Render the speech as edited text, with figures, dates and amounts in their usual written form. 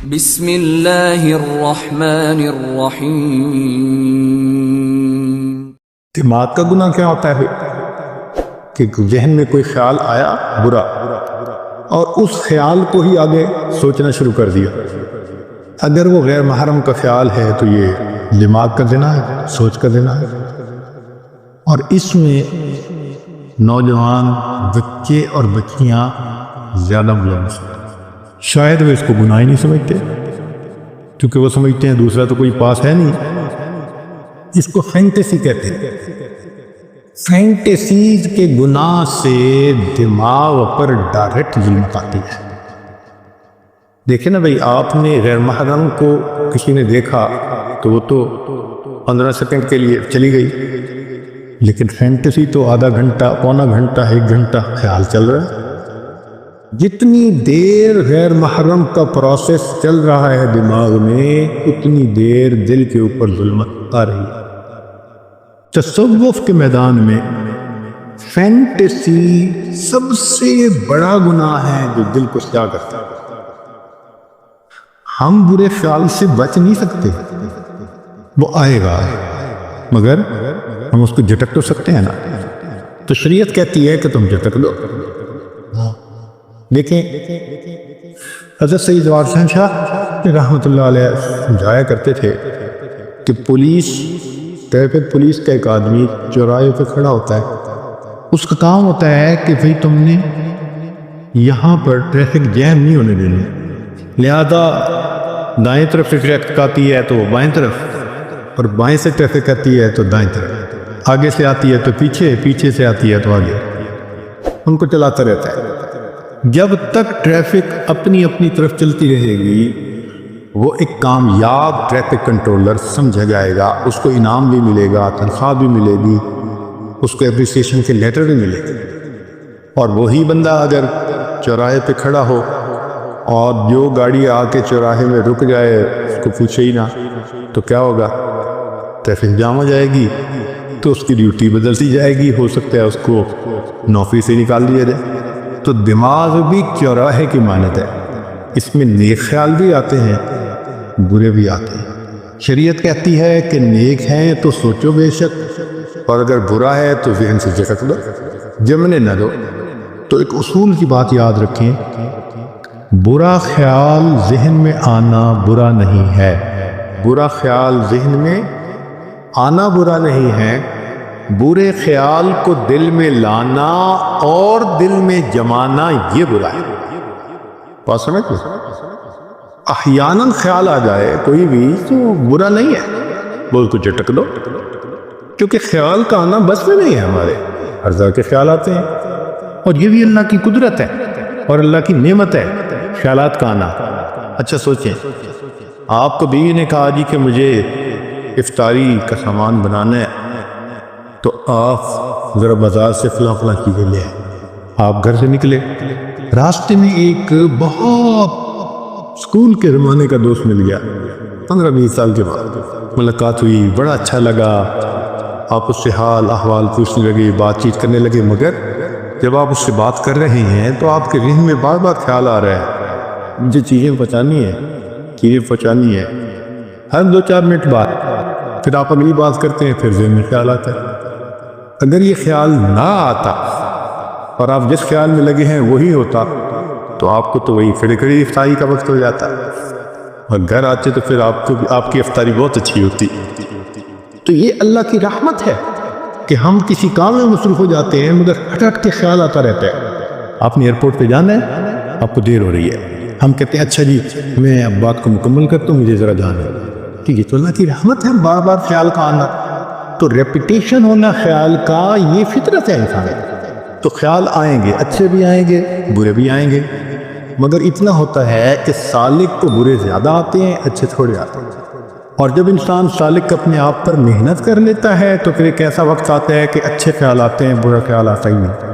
بسم اللہ الرحمن الرحیم۔ دماغ کا گناہ کیا ہوتا ہے کہ ذہن میں کوئی خیال آیا برا اور اس خیال کو ہی آگے سوچنا شروع کر دیا۔ اگر وہ غیر محرم کا خیال ہے تو یہ دماغ کا زنا ہے، سوچ کا زنا ہے، اور اس میں نوجوان بچے اور بچیاں زیادہ ملوث ہیں۔ شاید وہ اس کو گناہ ہی نہیں سمجھتے، کیونکہ وہ سمجھتے ہیں دوسرا تو کوئی پاس ہے نہیں۔ اس کو فینٹیسی کہتے ہیں۔ فینٹیسیز کے گناہ سے دماغ پر ڈائریکٹ ظلمت آتی ہے۔ دیکھیں نا بھائی، آپ نے غیر محرم کو کسی نے دیکھا تو وہ تو 15 سیکنڈ کے لیے چلی گئی، لیکن فینٹیسی تو آدھا گھنٹہ، پونا گھنٹہ، 1 گھنٹہ خیال چل رہا ہے۔ جتنی دیر غیر محرم کا پروسیس چل رہا ہے دماغ میں، اتنی دیر دل کے اوپر ظلمت آ رہی ہے۔ تصوف کے میدان میں فینٹیسی سب سے بڑا گناہ ہے جو دل کو سیاہ کرتا ہے۔ ہم برے خیال سے بچ نہیں سکتے، وہ آئے گا، مگر ہم اس کو جھٹک تو سکتے ہیں نا۔ تو شریعت کہتی ہے کہ تم جھٹک دو۔ دیکھیں، حضرت سید جواد حسین شاہ رحمۃ اللہ علیہ سمجھایا کرتے تھے کہ ٹریفک پولیس کا ایک آدمی چوراہے پہ کھڑا ہوتا ہے، اس کا کام ہوتا ہے کہ بھئی تم نے یہاں پر ٹریفک جیم نہیں ہونے دینی، لہذا دائیں طرف سے ٹریفک آتی ہے تو بائیں طرف، اور بائیں سے ٹریفک آتی ہے تو دائیں طرف، آگے سے آتی ہے تو پیچھے، پیچھے سے آتی ہے تو آگے، ان کو چلاتا رہتا ہے۔ جب تک ٹریفک اپنی اپنی طرف چلتی رہے گی، وہ ایک کامیاب ٹریفک کنٹرولر سمجھا جائے گا، اس کو انعام بھی ملے گا، تنخواہ بھی ملے گی، اس کو اپریسیشن کے لیٹر بھی ملے گا۔ اور وہی بندہ اگر چوراہے پہ کھڑا ہو اور جو گاڑی آ کے چوراہے میں رک جائے اس کو پوچھے ہی نہ، تو کیا ہوگا؟ ٹریفک جام ہو جائے گی، تو اس کی ڈیوٹی بدلتی جائے گی، ہو سکتا ہے اس کو نوکری سے نکال دیا جائے۔ تو دماغ بھی چوراہے کی مانند ہے، اس میں نیک خیال بھی آتے ہیں، برے بھی آتے ہیں۔ شریعت کہتی ہے کہ نیک ہیں تو سوچو بے شک، اور اگر برا ہے تو ذہن سے جھٹک دو، جمنے نہ دو۔ تو ایک اصول کی بات یاد رکھیں، برا خیال ذہن میں آنا برا نہیں ہے، برا خیال ذہن میں آنا برا نہیں ہے، برے خیال کو دل میں لانا اور دل میں جمانا یہ برا ہے۔ بات سمجھ لو، احیاناً خیال آ جائے کوئی بھی تو برا نہیں ہے، وہ اس کو جھٹک دو، کیونکہ خیال کا آنا بس میں نہیں ہے ہمارے، ہر طرح کے خیال آتے ہیں، اور یہ بھی اللہ کی قدرت ہے اور اللہ کی نعمت ہے خیالات کا آنا۔ اچھا سوچیں، آپ کو بیوی نے کہا جی کہ مجھے افطاری کا سامان بنانا ہے، تو آپ ذرا بازار سے فلاں فلاں چیزیں لے آئے، آپ گھر سے نکلے، راستے میں ایک بہت اسکول کے زمانے کا دوست مل گیا، 15-20 سال کے بعد ملاقات ہوئی، بڑا اچھا لگا، آپ اس سے حال احوال پوچھنے لگے، بات چیت کرنے لگے، مگر جب آپ اس سے بات کر رہے ہیں تو آپ کے ذہن میں بار بار خیال آ رہا ہے مجھے چیزیں پہنچانی ہے، ہر 2-4 منٹ بعد، پھر آپ اگلی بات کرتے ہیں، پھر ذہن میں خیال آتا ہے۔ اگر یہ خیال نہ آتا اور آپ جس خیال میں لگے ہیں وہی ہوتا تو آپ کو تو وہی کھڑی کھڑی افطاری کا وقت ہو جاتا، اور گھر آتے تو پھر آپ کی افطاری بہت اچھی ہوتی۔ تو یہ اللہ کی رحمت ہے کہ ہم کسی کام میں مصروف ہو جاتے ہیں مگر ہٹ کے خیال آتا رہتا ہے۔ آپ نے ایئرپورٹ پہ جانا ہے، آپ کو دیر ہو رہی ہے، ہم کہتے ہیں اچھا جی میں اب بات کو مکمل کرتا ہوں، مجھے ذرا جانا ہے، ٹھیک ہے، تو اللہ کی رحمت ہے بار بار خیال کا آنا۔ تو ریپیٹیشن ہونا خیال کا یہ فطرت ہے انسان، تو خیال آئیں گے، اچھے بھی آئیں گے، برے بھی آئیں گے، مگر اتنا ہوتا ہے کہ سالک کو برے زیادہ آتے ہیں، اچھے تھوڑے آتے ہیں۔ اور جب انسان سالک اپنے آپ پر محنت کر لیتا ہے تو پھر ایک ایسا وقت آتا ہے کہ اچھے خیال آتے ہیں، برا خیال آتا ہی نہیں۔